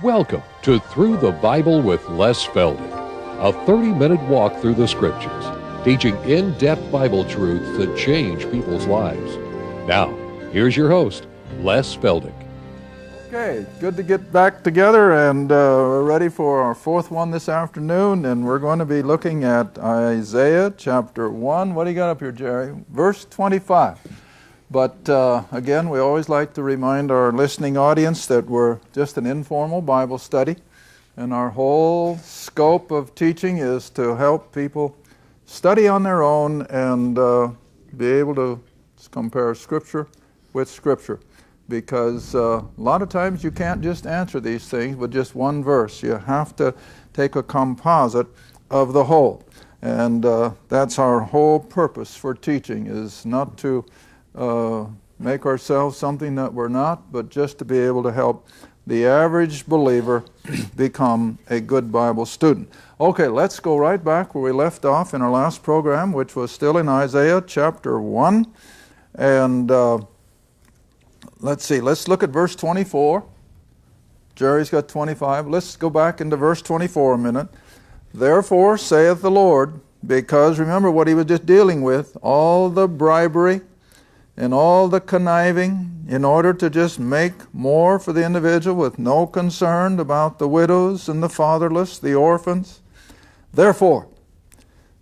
Welcome to Through the Bible with Les Feldick, a 30-minute walk through the Scriptures, teaching in-depth Bible truths that change people's lives. Now, here's your host, Les Feldick. Okay, good to get back together, and we're ready for our fourth one this afternoon, and we're going to be looking at Isaiah chapter 1. What do you got up here, Jerry? Verse 25. But again, we always like to remind our listening audience that we're just an informal Bible study, and our whole scope of teaching is to help people study on their own and be able to compare Scripture with Scripture. Because a lot of times you can't just answer these things with just one verse. You have to take a composite of the whole. And that's our whole purpose for teaching, is not to make ourselves something that we're not, but just to be able to help the average believer become a good Bible student. Okay, let's go right back where we left off in our last program, which was still in Isaiah chapter 1. And let's see, let's look at verse 24. Jerry's got 25. Let's go back into verse 24 a minute. Therefore, saith the Lord, because remember what he was just dealing with, all the bribery and all the conniving in order to just make more for the individual with no concern about the widows and the fatherless, the orphans. Therefore,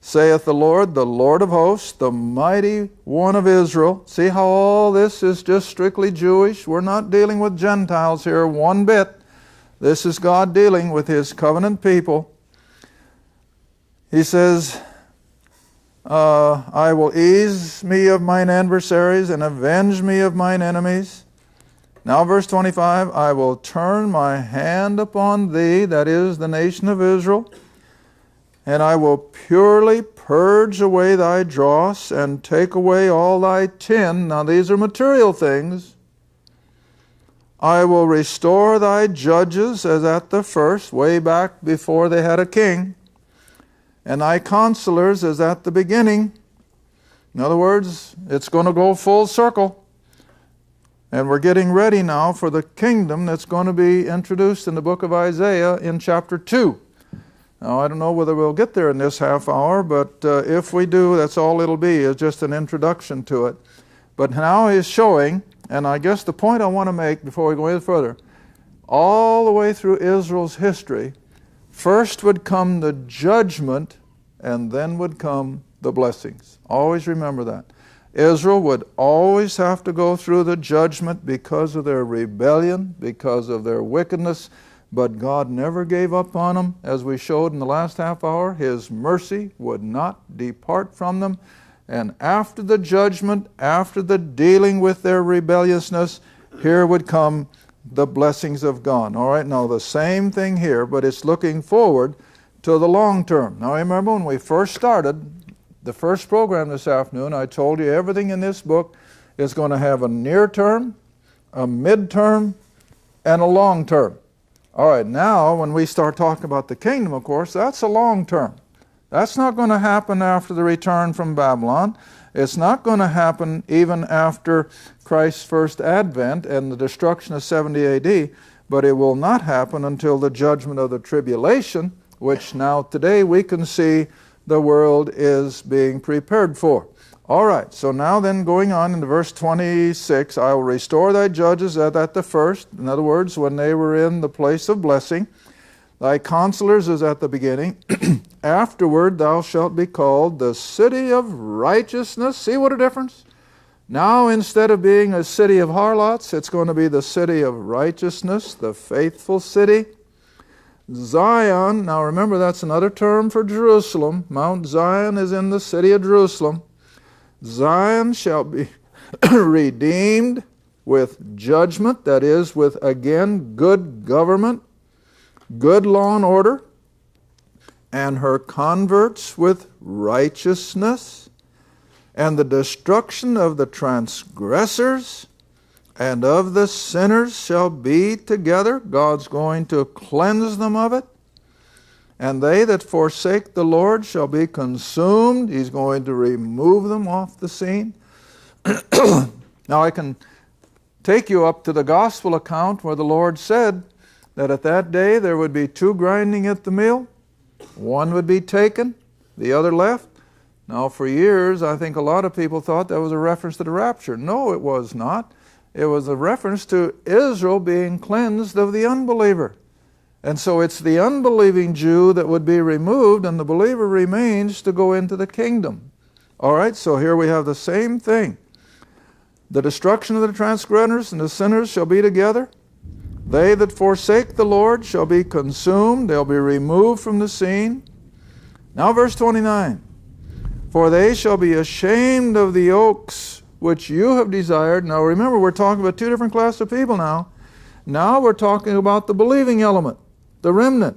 saith the Lord of hosts, the mighty one of Israel. See how all this is just strictly Jewish? We're not dealing with Gentiles here one bit. This is God dealing with His covenant people. He says, I will ease me of mine adversaries and avenge me of mine enemies. Now verse 25, I will turn my hand upon thee, that is the nation of Israel, and I will purely purge away thy dross and take away all thy tin. Now these are material things. I will restore thy judges as at the first, way back before they had a king, and thy counselors as at the beginning. In other words, it's going to go full circle. And we're getting ready now for the kingdom that's going to be introduced in the book of Isaiah in chapter 2. Now, I don't know whether we'll get there in this half hour, but if we do, that's all it'll be, is just an introduction to it. But now he's showing, and I guess the point I want to make before we go any further, all the way through Israel's history, first would come the judgment, and then would come the blessings. Always remember that. Israel would always have to go through the judgment because of their rebellion, because of their wickedness, but God never gave up on them. As we showed in the last half hour, His mercy would not depart from them. And after the judgment, after the dealing with their rebelliousness, here would come the blessings of God. All right, now the same thing here, but it's looking forward to the long term. Now remember when we first started the first program this afternoon, I told you everything in this book is going to have a near term, a mid-term, and a long term. All right, now when we start talking about the kingdom, of course, that's a long term. That's not going to happen after the return from Babylon. It's not going to happen even after Christ's first advent and the destruction of 70 AD, but it will not happen until the judgment of the tribulation, which now today we can see the world is being prepared for. All right, so now then going on into verse 26, I will restore thy judges as at the first. In other words, when they were in the place of blessing. Thy counselors as at the beginning. Afterward thou shalt be called the city of righteousness. See what a difference? Now instead of being a city of harlots, it's going to be the city of righteousness, the faithful city. Zion, now remember that's another term for Jerusalem. Mount Zion is in the city of Jerusalem. Zion shall be redeemed with judgment, that is, with, again, good government, good law and order, and her converts with righteousness, and the destruction of the transgressors and of the sinners shall be together. God's going to cleanse them of it. And they that forsake the Lord shall be consumed. He's going to remove them off the scene. Now I can take you up to the gospel account where the Lord said that at that day there would be two grinding at the mill. One would be taken, the other left. Now, for years, I think a lot of people thought that was a reference to the rapture. No, it was not. It was a reference to Israel being cleansed of the unbeliever. And so it's the unbelieving Jew that would be removed, and the believer remains to go into the kingdom. All right, so here we have the same thing. The destruction of the transgressors and the sinners shall be together. They that forsake the Lord shall be consumed. They'll be removed from the scene. Now verse 29. For they shall be ashamed of the oaks which you have desired. Now remember, we're talking about two different classes of people now. Now we're talking about the believing element, the remnant.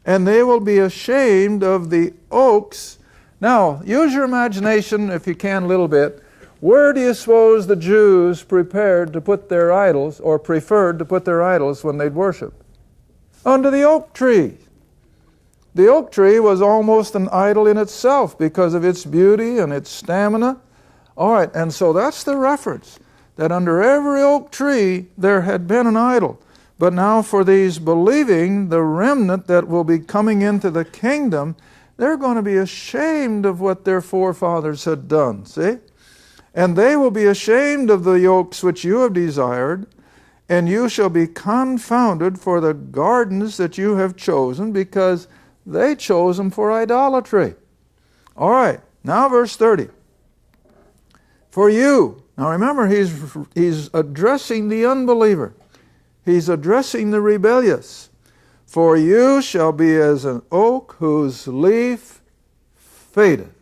And they will be ashamed of the oaks. Now, use your imagination, if you can, a little bit. Where do you suppose the Jews prepared to put their idols, or preferred to put their idols when they'd worship? Under the oak tree. The oak tree was almost an idol in itself because of its beauty and its stamina. All right, and so that's the reference, that under every oak tree there had been an idol. But now for these believing, the remnant that will be coming into the kingdom, they're going to be ashamed of what their forefathers had done, see? And they will be ashamed of the oaks which you have desired, and you shall be confounded for the gardens that you have chosen, because they chose them for idolatry. All right, now verse 30. For you, now remember, he's addressing the unbeliever. He's addressing the rebellious. For you shall be as an oak whose leaf fadeth.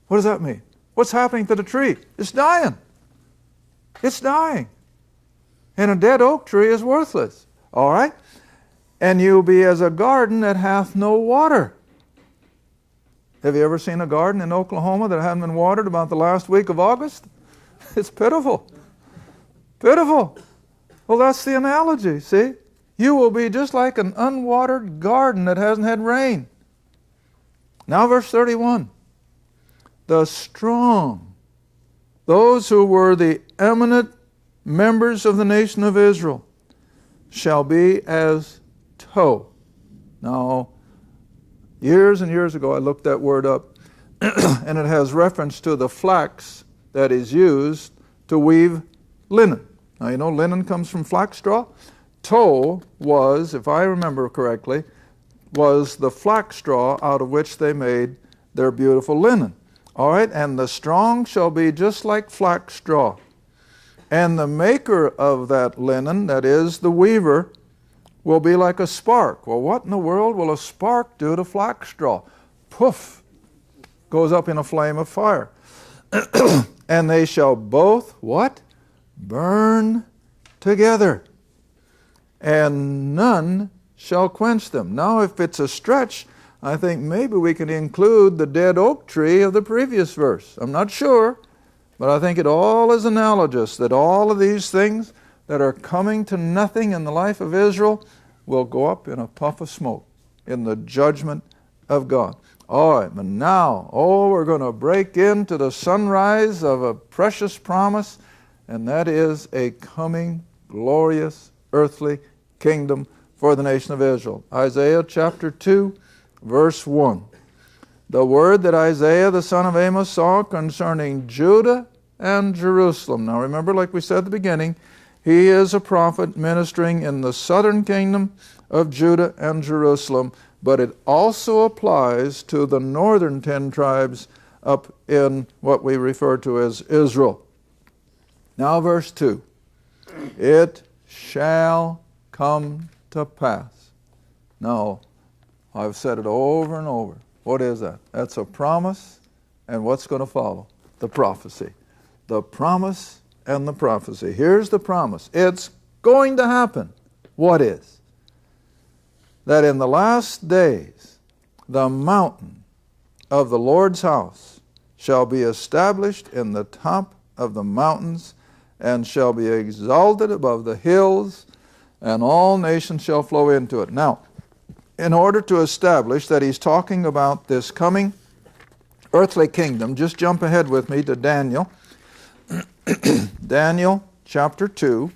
What does that mean? What's happening to the tree? It's dying. It's dying. And a dead oak tree is worthless. All right? And you'll be as a garden that hath no water. Have you ever seen a garden in Oklahoma that hadn't been watered about the last week of August? It's pitiful. Pitiful. Well, that's the analogy, see? You will be just like an unwatered garden that hasn't had rain. Now verse 31. The strong, those who were the eminent members of the nation of Israel, shall be as tow. Now, years and years ago I looked that word up, and it has reference to the flax that is used to weave linen. Now you know linen comes from flax straw. Tow was, if I remember correctly, was the flax straw out of which they made their beautiful linen. All right, and the strong shall be just like flax straw. And the maker of that linen, that is the weaver, will be like a spark. Well, what in the world will a spark do to flax straw? Poof! Goes up in a flame of fire. And they shall both, what? Burn together. And none shall quench them. Now, if it's a stretch, I think maybe we can include the dead oak tree of the previous verse. I'm not sure, but I think it all is analogous, that all of these things that are coming to nothing in the life of Israel will go up in a puff of smoke in the judgment of God. All right, but now, we're going to break into the sunrise of a precious promise, and that is a coming glorious earthly kingdom for the nation of Israel. Isaiah chapter 2, verse 1. The word that Isaiah the son of Amos saw concerning Judah and Jerusalem. Now remember, like we said at the beginning, he is a prophet ministering in the southern kingdom of Judah and Jerusalem, but it also applies to the northern 10 tribes up in what we refer to as Israel. Now verse 2. It shall come to pass. Now, I've said it over and over. What is that? That's a promise, and what's going to follow? The prophecy. The promise and the prophecy. Here's the promise. It's going to happen. What is? That in the last days, the mountain of the Lord's house shall be established in the top of the mountains, and shall be exalted above the hills, and all nations shall flow into it. Now, in order to establish that he's talking about this coming earthly kingdom, just jump ahead with me to Daniel. Daniel chapter 2.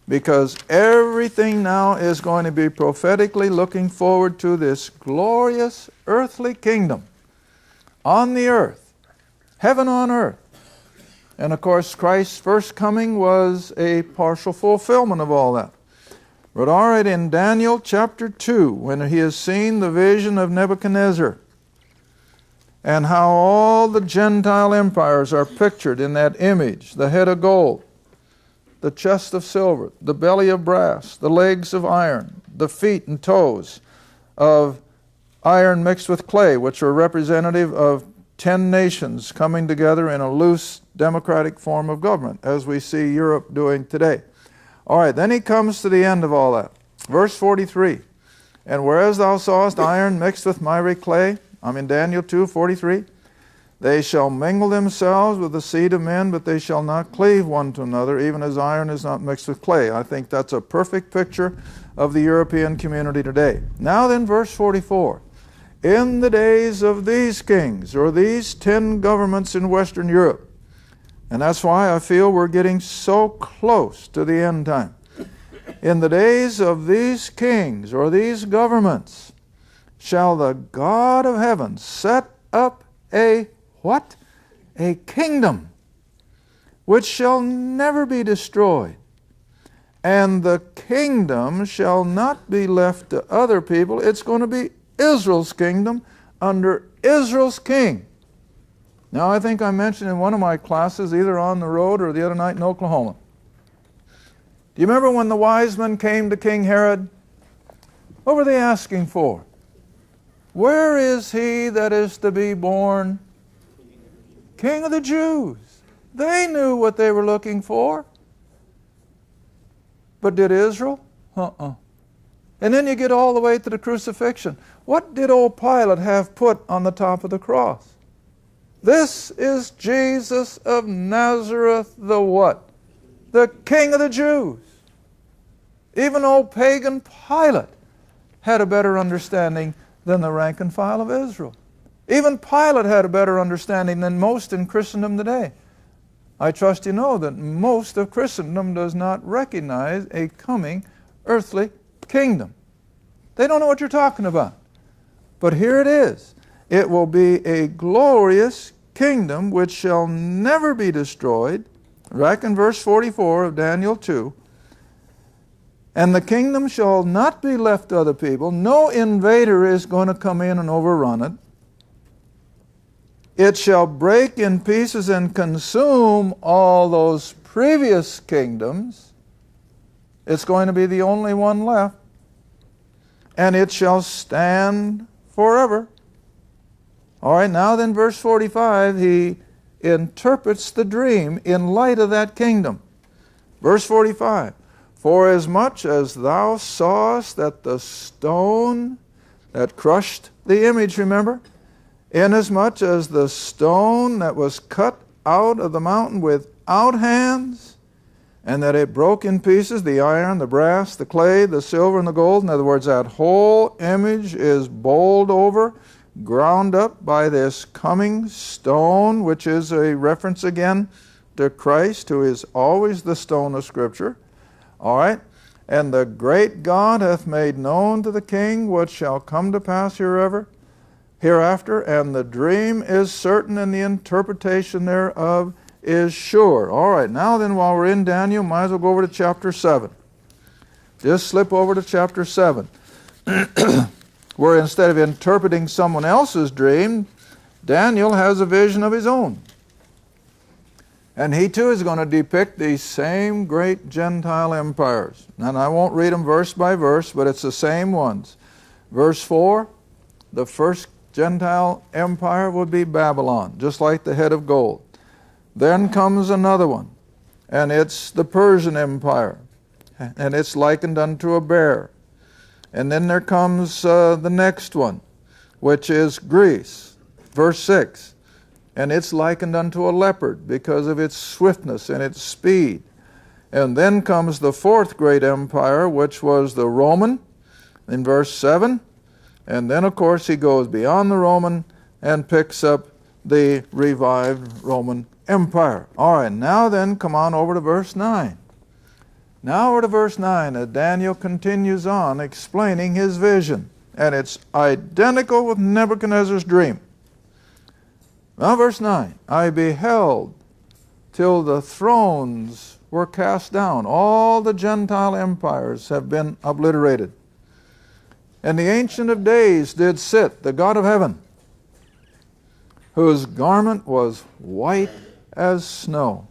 because everything now is going to be prophetically looking forward to this glorious earthly kingdom on the earth, heaven on earth. And of course, Christ's first coming was a partial fulfillment of all that. But all right, in Daniel chapter 2, when he has seen the vision of Nebuchadnezzar, and how all the Gentile empires are pictured in that image, the head of gold, the chest of silver, the belly of brass, the legs of iron, the feet and toes of iron mixed with clay, which are representative of 10 nations coming together in a loose democratic form of government, as we see Europe doing today. All right, then he comes to the end of all that. Verse 43, and whereas thou sawest iron mixed with miry clay, I'm in Daniel 2:43, they shall mingle themselves with the seed of men, but they shall not cleave one to another, even as iron is not mixed with clay. I think that's a perfect picture of the European community today. Now then, verse 44, in the days of these kings, or these 10 governments in Western Europe, and that's why I feel we're getting so close to the end time. In the days of these kings, or these governments, shall the God of heaven set up a what? A kingdom which shall never be destroyed. And the kingdom shall not be left to other people. It's going to be Israel's kingdom under Israel's king. Now, I think I mentioned in one of my classes, either on the road or the other night in Oklahoma. Do you remember when the wise men came to King Herod? What were they asking for? Where is he that is to be born? King of the Jews. They knew what they were looking for. But did Israel? And then you get all the way to the crucifixion. What did old Pilate have put on the top of the cross? This is Jesus of Nazareth, the what? The King of the Jews. Even old pagan Pilate had a better understanding than the rank and file of Israel. Even Pilate had a better understanding than most in Christendom today. I trust you know that most of Christendom does not recognize a coming earthly kingdom. They don't know what you're talking about. But here it is. It will be a glorious kingdom which shall never be destroyed. Right in verse 44 of Daniel 2. And the kingdom shall not be left to other people. No invader is going to come in and overrun it. It shall break in pieces and consume all those previous kingdoms. It's going to be the only one left. And it shall stand forever. All right, now then, verse 45, he interprets the dream in light of that kingdom. Verse 45, forasmuch as thou sawest that the stone that crushed the image, remember? Inasmuch as the stone that was cut out of the mountain without hands, and that it broke in pieces the iron, the brass, the clay, the silver, and the gold. In other words, that whole image is bowled over, ground up by this coming stone, which is a reference again to Christ, who is always the stone of Scripture. All right? And the great God hath made known to the king what shall come to pass hereafter, and the dream is certain, and the interpretation thereof is sure. All right, now then, while we're in Daniel, might as well go over to chapter 7. Just slip over to chapter 7. Where instead of interpreting someone else's dream, Daniel has a vision of his own. And he too is going to depict these same great Gentile empires. And I won't read them verse by verse, but it's the same ones. Verse 4, the first Gentile empire would be Babylon, just like the head of gold. Then comes another one, and it's the Persian Empire, and it's likened unto a bear. And then there comes the next one, which is Greece, verse 6. And it's likened unto a leopard because of its swiftness and its speed. And then comes the fourth great empire, which was the Roman, in verse 7. And then, of course, he goes beyond the Roman and picks up the revived Roman Empire. All right, now then, come on over to verse 9. Now we're to verse 9. Daniel continues on explaining his vision. And it's identical with Nebuchadnezzar's dream. Now verse 9. I beheld till the thrones were cast down. All the Gentile empires have been obliterated. And the Ancient of Days did sit, the God of heaven, whose garment was white as snow,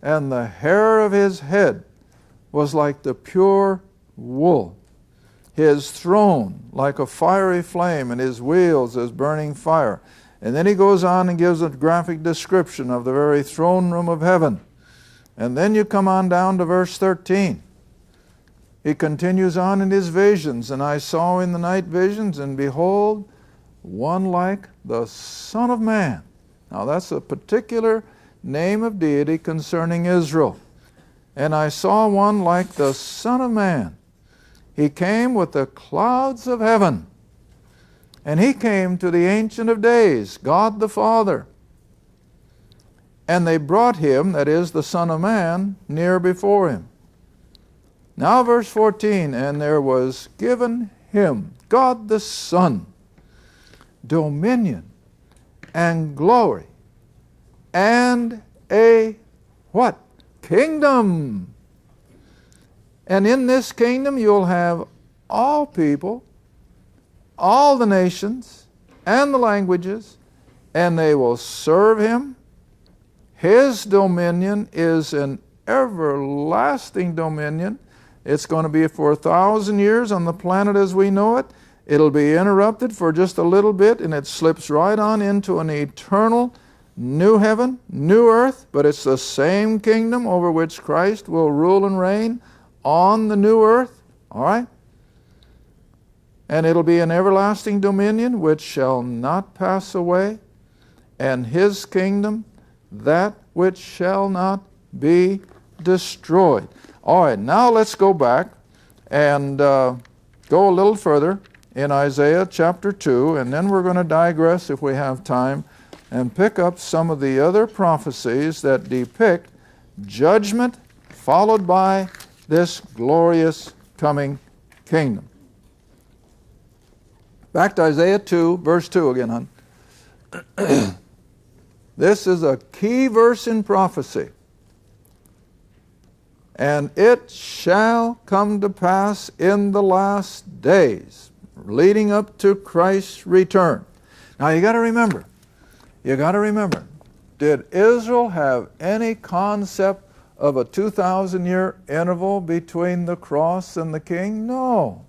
and the hair of his head was like the pure wool. His throne like a fiery flame, and his wheels as burning fire. And then he goes on and gives a graphic description of the very throne room of heaven. And then you come on down to verse 13. He continues on in his visions. And I saw in the night visions, and behold, one like the Son of Man. Now that's a particular name of deity concerning Israel. And I saw one like the Son of Man. He came with the clouds of heaven. And he came to the Ancient of Days, God the Father. And they brought him, that is, the Son of Man, near before him. Now verse 14, and there was given him, God the Son, dominion and glory and a what? Kingdom. And in this kingdom you'll have all people, all the nations and the languages, and they will serve him. His dominion is an everlasting dominion. It's going to be for 1,000 years on the planet as we know it. It'll be interrupted for just a little bit, and it slips right on into an eternal new heaven, new earth, but it's the same kingdom over which Christ will rule and reign on the new earth. All right? And it'll be an everlasting dominion which shall not pass away, and his kingdom that which shall not be destroyed. All right, now let's go back and go a little further in Isaiah chapter 2, and then we're going to digress if we have time and pick up some of the other prophecies that depict judgment followed by this glorious coming kingdom. Back to Isaiah 2, verse 2 again, hon. This is a key verse in prophecy. And it shall come to pass in the last days, leading up to Christ's return. Now you got to remember, did Israel have any concept of a 2,000-year interval between the cross and the king? No.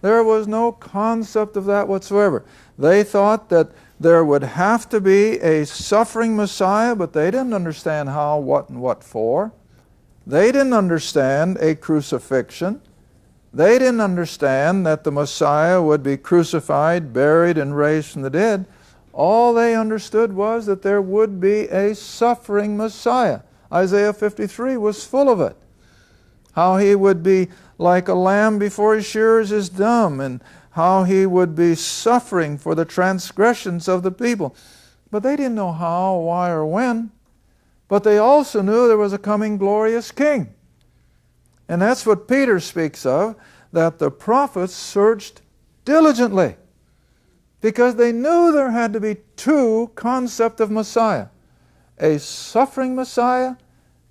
There was no concept of that whatsoever. They thought that there would have to be a suffering Messiah, but they didn't understand how, what, and what for. They didn't understand a crucifixion. They didn't understand that the Messiah would be crucified, buried, and raised from the dead. All they understood was that there would be a suffering Messiah. Isaiah 53 was full of it. How he would be like a lamb before his shearers is dumb, and how he would be suffering for the transgressions of the people. But they didn't know how, why, or when. But they also knew there was a coming glorious king. And that's what Peter speaks of, that the prophets searched diligently, because they knew there had to be two concepts of Messiah, a suffering Messiah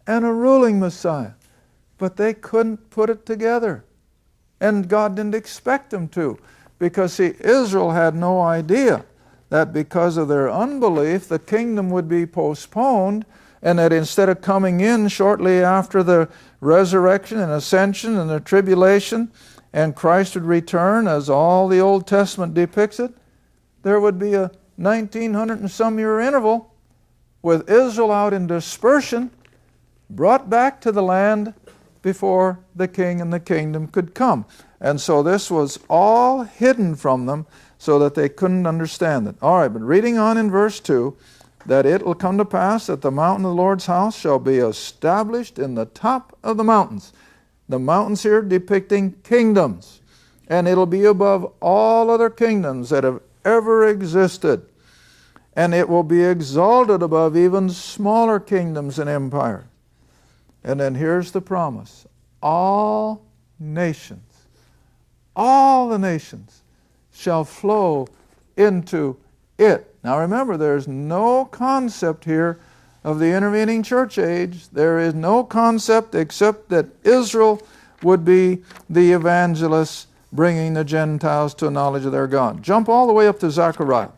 and a ruling Messiah. But they couldn't put it together. And God didn't expect them to, because see, Israel had no idea that because of their unbelief, the kingdom would be postponed, and that instead of coming in shortly after the resurrection and ascension and the tribulation, and Christ would return as all the Old Testament depicts it, there would be a 1900 and some year interval with Israel out in dispersion, brought back to the land before the king and the kingdom could come. And so this was all hidden from them so that they couldn't understand it. All right, but reading on in verse 2, that it will come to pass that the mountain of the Lord's house shall be established in the top of the mountains. The mountains here depicting kingdoms. And it'll be above all other kingdoms that have ever existed. And it will be exalted above even smaller kingdoms and empires. And then here's the promise. all the nations shall flow into it. Now remember, there's no concept here of the intervening church age. There is no concept except that Israel would be the evangelists bringing the Gentiles to a knowledge of their God. Jump all the way up to Zechariah.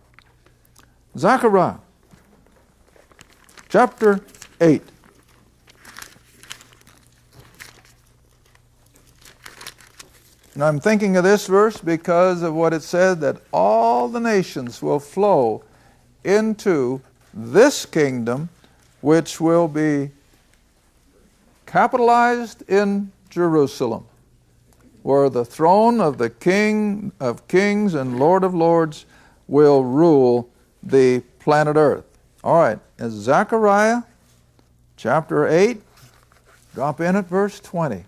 Zechariah, chapter 8. And I'm thinking of this verse because of what it said, that all the nations will flow into this kingdom, which will be capitalized in Jerusalem, where the throne of the King of Kings and Lord of Lords will rule the planet Earth. All right, it's Zechariah chapter 8, drop in at verse 20.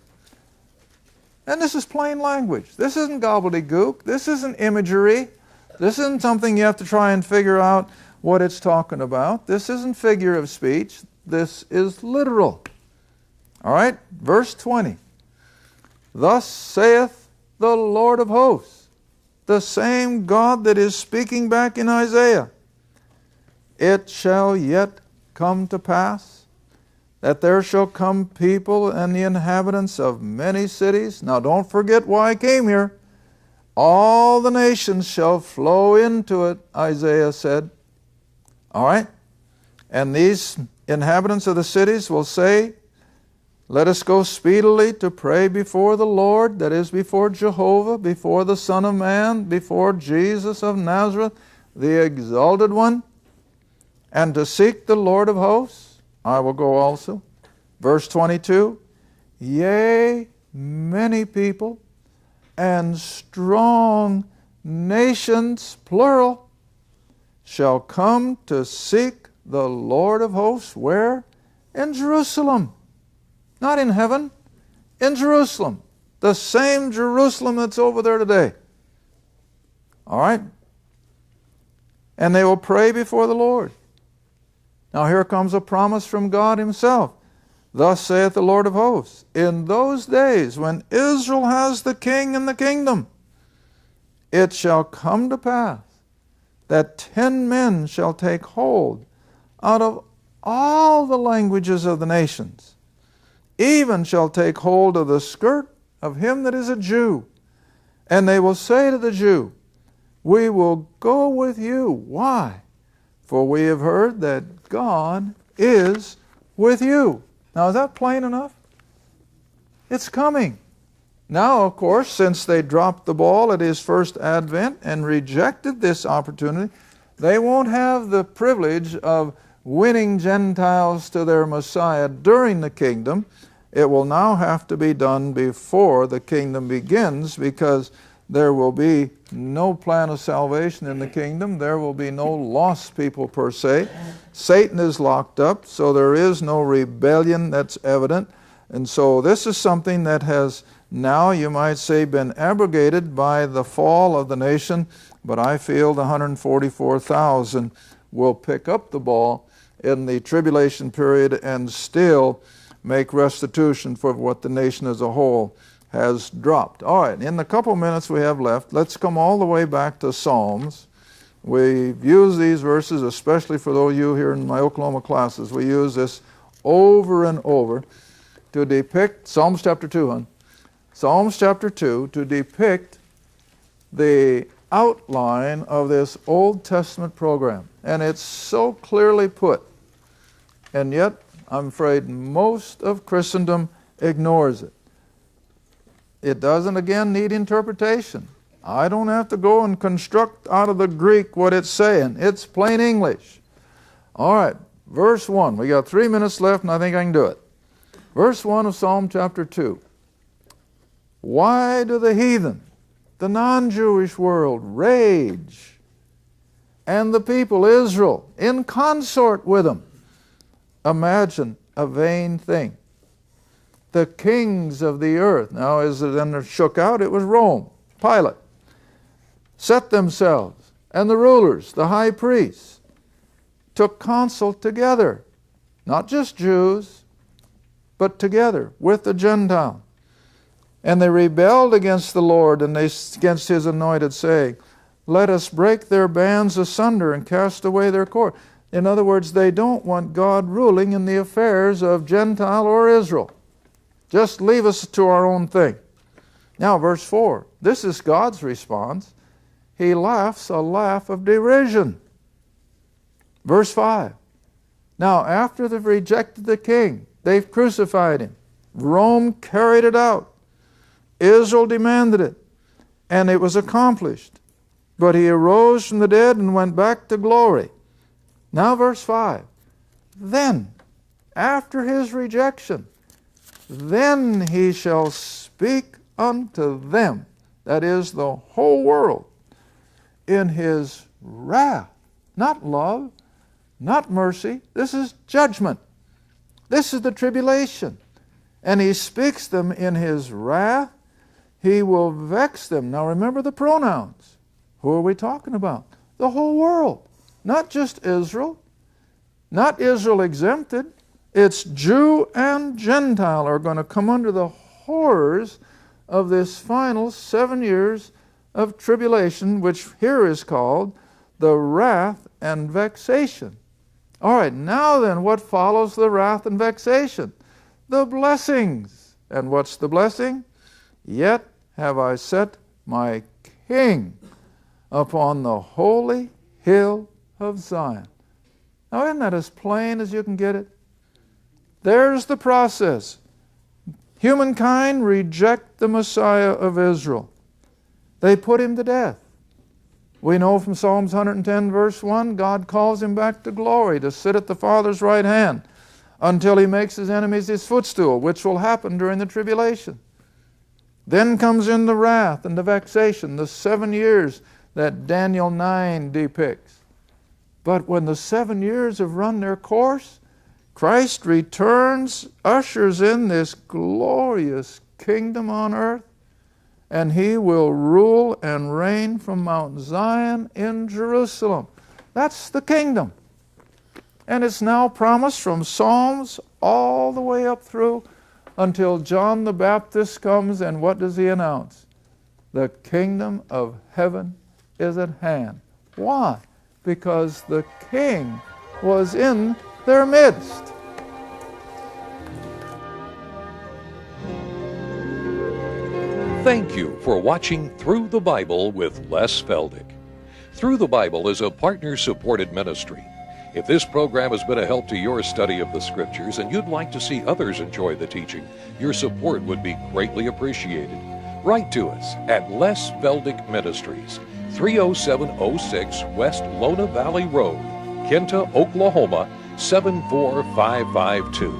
And this is plain language. This isn't gobbledygook. This isn't imagery. This isn't something you have to try and figure out what it's talking about. This isn't figure of speech. This is literal. All right, verse 20. Thus saith the Lord of hosts, the same God that is speaking back in Isaiah. It shall yet come to pass that there shall come people and the inhabitants of many cities. Now don't forget why I came here. All the nations shall flow into it, Isaiah said. All right? And these inhabitants of the cities will say, let us go speedily to pray before the Lord, that is, before Jehovah, before the Son of Man, before Jesus of Nazareth, the Exalted One, and to seek the Lord of hosts. I will go also. Verse 22, yea, many people and strong nations, plural, shall come to seek the Lord of hosts. Where? In Jerusalem. Not in heaven, in Jerusalem. The same Jerusalem that's over there today. All right? And they will pray before the Lord. Now here comes a promise from God Himself. Thus saith the Lord of hosts, in those days when Israel has the king and the kingdom, it shall come to pass that 10 men shall take hold out of all the languages of the nations, even shall take hold of the skirt of him that is a Jew. And they will say to the Jew, we will go with you. Why? For we have heard that God is with you. Now, is that plain enough? It's coming. Now, of course, since they dropped the ball at His first advent and rejected this opportunity, they won't have the privilege of winning Gentiles to their Messiah during the kingdom. It will now have to be done before the kingdom begins, because there will be no plan of salvation in the kingdom. There will be no lost people per se. Satan is locked up, so there is no rebellion that's evident. And so this is something that has now, you might say, been abrogated by the fall of the nation. But I feel the 144,000 will pick up the ball in the tribulation period and still make restitution for what the nation as a whole has dropped. All right, in the couple minutes we have left, let's come all the way back to Psalms. We've used these verses, especially for those of you here in my Oklahoma classes. We use this over and over to depict, Psalms chapter 2, hon. Psalms chapter 2, to depict the outline of this Old Testament program. And it's so clearly put. And yet, I'm afraid most of Christendom ignores it. It doesn't, again, need interpretation. I don't have to go and construct out of the Greek what it's saying. It's plain English. All right, verse 1. We got 3 minutes left, and I think I can do it. Verse 1 of Psalm chapter 2. Why do the heathen, the non-Jewish world, rage, and the people, Israel, in consort with them, imagine a vain thing? The kings of the earth, now as it then shook out, it was Rome, Pilate, set themselves, and the rulers, the high priests, took counsel together, not just Jews, but together with the Gentiles, And they rebelled against the Lord and against His anointed, saying, let us break their bands asunder and cast away their cord. In other words, they don't want God ruling in the affairs of Gentile or Israel. Just leave us to our own thing. Now, verse 4. This is God's response. He laughs a laugh of derision. Verse 5. Now, after they've rejected the king, they've crucified him. Rome carried it out. Israel demanded it, and it was accomplished. But he arose from the dead and went back to glory. Now verse 5. Then, after his rejection, then he shall speak unto them, that is, the whole world, in his wrath. Not love, not mercy. This is judgment. This is the tribulation. And he speaks them in his wrath. He will vex them. Now remember the pronouns. Who are we talking about? The whole world. Not just Israel. Not Israel exempted. It's Jew and Gentile are going to come under the horrors of this final 7 years of tribulation, which here is called the wrath and vexation. All right, now then, what follows the wrath and vexation? The blessings. And what's the blessing? Yet have I set my king upon the holy hill of Zion. Now, isn't that as plain as you can get it? There's the process. Humankind reject the Messiah of Israel. They put him to death. We know from Psalms 110 verse 1, God calls him back to glory to sit at the Father's right hand until he makes his enemies his footstool, which will happen during the tribulation. Then comes in the wrath and the vexation, the 7 years that Daniel 9 depicts. But when the 7 years have run their course, Christ returns, ushers in this glorious kingdom on earth, and he will rule and reign from Mount Zion in Jerusalem. That's the kingdom. And it's now promised from Psalms all the way up through until John the Baptist comes, and what does he announce? The kingdom of heaven is at hand. Why? Because the king was in their midst. Thank you for watching Through the Bible with Les Feldick. Through the Bible is a partner-supported ministry. If this program has been a help to your study of the Scriptures and you'd like to see others enjoy the teaching, your support would be greatly appreciated. Write to us at Les Feldick Ministries, 30706 West Lona Valley Road, Kinta, Oklahoma, 74552.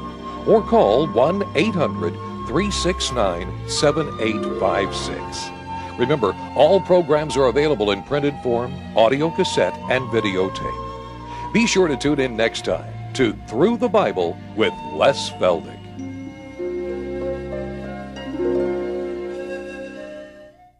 Or call 1-800-369-7856. Remember, all programs are available in printed form, audio cassette, and videotape. Be sure to tune in next time to Through the Bible with Les Feldick.